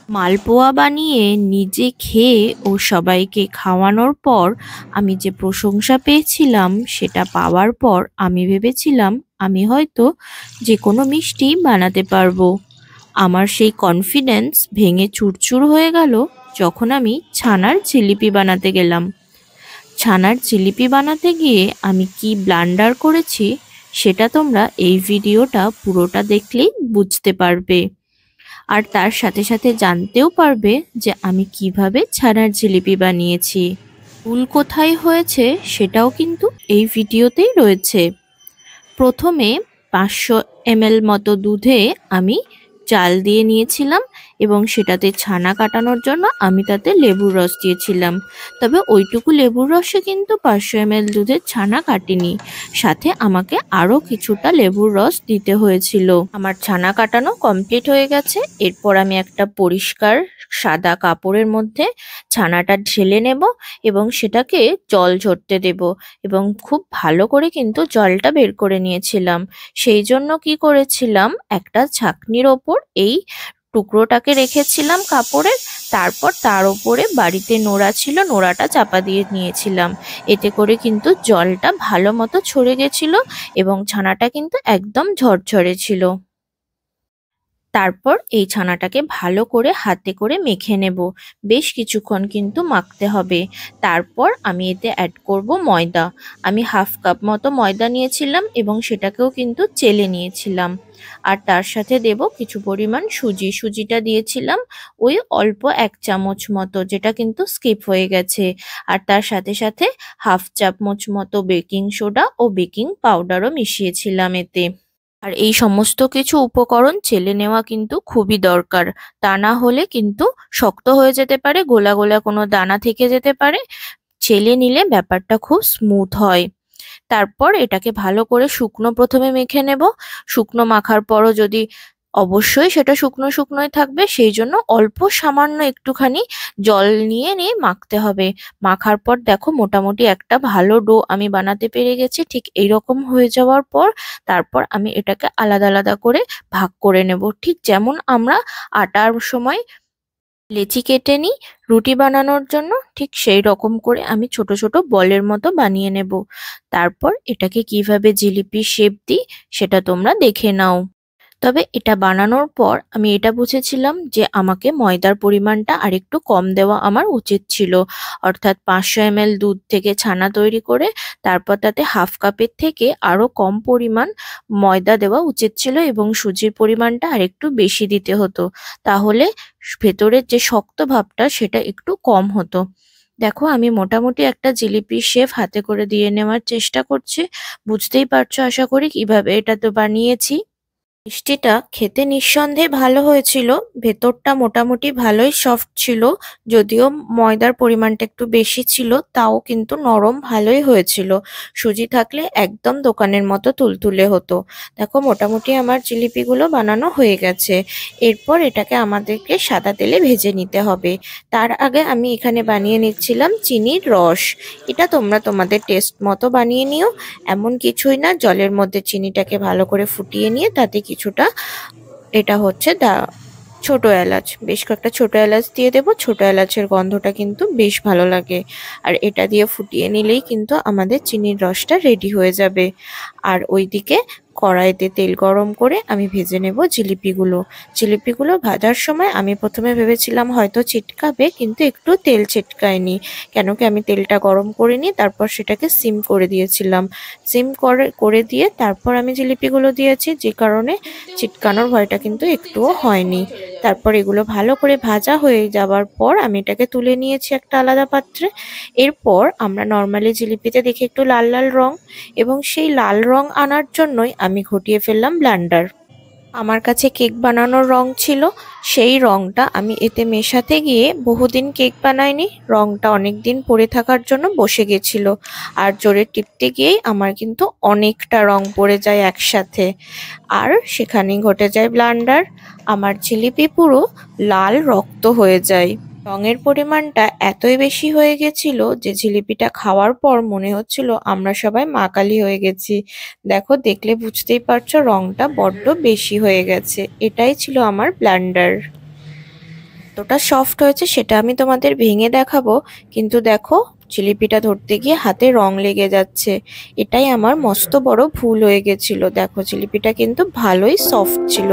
মালপোয়া বানিয়ে নিজে খেয়ে ও সবাইকে খাওয়ানোর পর আমি যে প্রশংসা পেয়েছিলাম সেটা পাওয়ার পর আমি ভেবেছিলাম আমি হয়তো যে কোনো মিষ্টি বানাতে পারবো। আমার সেই কনফিডেন্স ভেঙে চুরচুর হয়ে গেল যখন আমি ছানার জিলিপি বানাতে গেলাম। ছানার জিলিপি বানাতে গিয়ে আমি কি ব্লান্ডার করেছি সেটা তোমরা এই ভিডিওটা পুরোটা দেখলেই বুঝতে পারবে। আর তার সাথে সাথে জানতেও পারবে যে আমি কিভাবে ছানার জিলিপি বানিয়েছি। ভুল কোথায় হয়েছে সেটাও কিন্তু এই ভিডিওতেই রয়েছে। প্রথমে 500 ml মতো দুধে আমি চাল দিয়ে নিয়েছিলাম এবং সেটাতে ছানা কাটানোর জন্য আমি তাতে লেবুর রস দিয়েছিলাম। তবে ওইটুকু লেবুর রসে কিন্তু 500 ml দুধের ছানা কাটেনি, সাথে আমাকে আরও কিছুটা লেবুর রস দিতে হয়েছিল। আমার ছানা কাটানো কমপ্লিট হয়ে গেছে। এরপর আমি একটা পরিষ্কার সাদা কাপড়ের মধ্যে ছানাটা ঢেলে নেব এবং সেটাকে জল ঝরতে দেব এবং খুব ভালো করে কিন্তু জলটা বের করে নিয়েছিলাম। সেই জন্য কি করেছিলাম, একটা ছাঁকনির ওপর এই টুকরোটাকে রেখেছিলাম কাপড়ের, তারপর তার উপরে বাড়িতে নোড়া ছিল, নোড়াটা চাপা দিয়ে নিয়েছিলাম। এতে করে কিন্তু জলটা ভালো মতো ছড়ে গেছিল এবং ছানাটা কিন্তু একদম ঝরঝরে ছিল। তারপর এই ছানাটাকে ভালো করে হাতে করে মেখে নেব, বেশ কিছুক্ষণ কিন্তু মাখতে হবে। তারপর আমি এতে অ্যাড করব ময়দা। আমি হাফ কাপ মতো ময়দা নিয়েছিলাম এবং সেটাকেও কিন্তু চেলে নিয়েছিলাম। আর তার সাথে দেব কিছু পরিমাণ সুজি। সুজিটা দিয়েছিলাম ওই অল্প 1 চামচ মতো, যেটা কিন্তু স্কিপ হয়ে গেছে। আর তার সাথে সাথে হাফ চামচ মতো বেকিং সোডা ও বেকিং পাউডারও মিশিয়েছিলাম এতে। আর এই সমস্ত কিছু উপকরণ চেলে নেওয়া কিন্তু খুবই দরকার, তা না হলে কিন্তু শক্ত হয়ে যেতে পারে, গোলা গোলা কোনো দানা থেকে যেতে পারে। চেলে নিলে ব্যাপারটা খুব স্মুথ হয়। তারপর এটাকে ভালো করে শুকনো প্রথমে মেখে নেব। শুকনো মাখার পরও যদি অবশ্যই সেটা শুকনো শুকনোই থাকবে, সেই জন্য অল্প সামান্য একটুখানি জল নিয়ে নিয়ে মাখতে হবে। মাখার পর দেখো মোটামুটি একটা ভালো ডো আমি বানাতে পেরে গেছি। ঠিক এইরকম হয়ে যাওয়ার পর তারপর আমি এটাকে আলাদা আলাদা করে ভাগ করে নেব, ঠিক যেমন আমরা আটার সময় লেচি কেটে নিই রুটি বানানোর জন্য, ঠিক সেই রকম করে আমি ছোট ছোট বলের মতো বানিয়ে নেব। তারপর এটাকে কিভাবে জিলিপি শেপ দিই সেটা তোমরা দেখে নাও। তবে এটা বানানোর পর আমি এটা বুঝেছিলাম যে আমাকে ময়দার পরিমাণটা আরেকটু কম দেওয়া আমার উচিত ছিল। অর্থাৎ 500 ml দুধ থেকে ছানা তৈরি করে তারপর তাতে হাফ কাপের থেকে আরও কম পরিমাণ ময়দা দেওয়া উচিত ছিল এবং সুজির পরিমাণটা আরেকটু বেশি দিতে হতো, তাহলে ভেতরের যে শক্ত ভাবটা সেটা একটু কম হতো। দেখো আমি মোটামুটি একটা জিলিপির শেপ হাতে করে দিয়ে নেওয়ার চেষ্টা করছি। বুঝতেই পারছো আশা করি কিভাবে এটা তো বানিয়েছি। মিষ্টিটা খেতে নিঃসন্দেহে ভালো হয়েছিল। ভেতরটা মোটামুটি ভালোই সফট ছিল, যদিও ময়দার পরিমাণটা একটু বেশি ছিল, তাও কিন্তু নরম ভালোই হয়েছিল। সুজি থাকলে একদম দোকানের মতো তুলতুলে হতো। দেখো মোটামুটি আমার জিলিপিগুলো বানানো হয়ে গেছে। এরপর এটাকে আমাদেরকে সাদা তেলে ভেজে নিতে হবে। তার আগে আমি এখানে বানিয়ে নিচ্ছিলাম চিনির রস। এটা তোমরা তোমাদের টেস্ট মতো বানিয়ে নিও, এমন কিছুই না। জলের মধ্যে চিনিটাকে ভালো করে ফুটিয়ে নিয়ে তাতে কিছুটা, এটা হচ্ছে ছোট এলাচ, বেশ কয়েকটা ছোট এলাচ দিয়ে দেবো। ছোট এলাচের গন্ধটা কিন্তু বেশ ভালো লাগে। আর এটা দিয়ে ফুটিয়ে নিলেই কিন্তু আমাদের চিনির রসটা রেডি হয়ে যাবে। আর ওইদিকে কড়াইতে তেল গরম করে আমি ভেজে নেব জিলিপিগুলো। জিলিপিগুলো ভাজার সময় আমি প্রথমে ভেবেছিলাম হয়তো ছিটকাবে, কিন্তু একটু তেল ছিটকায়নি। কেন কি আমি তেলটা গরম করে নিয়ে তারপর সেটাকে সিম করে দিয়েছিলাম। সিম করে দিয়ে তারপর আমি জিলিপিগুলো দিয়েছি, যে কারণে ছিটকানোর ভয়টা কিন্তু একটুও হয়নি। তারপর এগুলো ভালো করে ভাজা হয়ে যাওয়ার পর আমি এটাকে তুলে নিয়েছি একটা আলাদা পাত্রে। এরপর আমরা নর্মালি জিলিপিতে দেখি একটু লাল লাল রং, এবং সেই লাল রং আনার জন্যই আমি ঘটিয়ে ফেললাম ব্লান্ডার। আমার কাছে কেক বানানোর রং ছিল, সেই রংটা আমি এতে মেশাতে গিয়ে বহুদিন কেক বানাইনি, রংটা অনেক দিন পড়ে থাকার জন্য বসে গেছিল। আর জোরে টিপতে গিয়েই আমার কিন্তু অনেকটা রং পড়ে যায় একসাথে, আর সেখানেই ঘটে যায় ব্লান্ডার। আমার জিলিপি পুরো লাল রক্ত হয়ে যায়। রঙের পরিমাণটা এতই বেশি হয়ে গেছিল যে জিলিপিটা খাওয়ার পর মনে হচ্ছিল আমরা সবাই মা কালী হয়ে গেছি। দেখো দেখলে বুঝতেই পারছো রংটা বড্ড বেশি হয়ে গেছে। এটাই ছিল আমার ব্লান্ডার। কতটা সফট হয়েছে সেটা আমি তোমাদের ভেঙে দেখাবো, কিন্তু দেখো জিলিপিটা ধরতে গিয়ে হাতে রং লেগে যাচ্ছে। এটাই আমার মস্ত বড় ভুল হয়ে গেছিল। দেখো জিলিপিটা কিন্তু ভালোই সফট ছিল।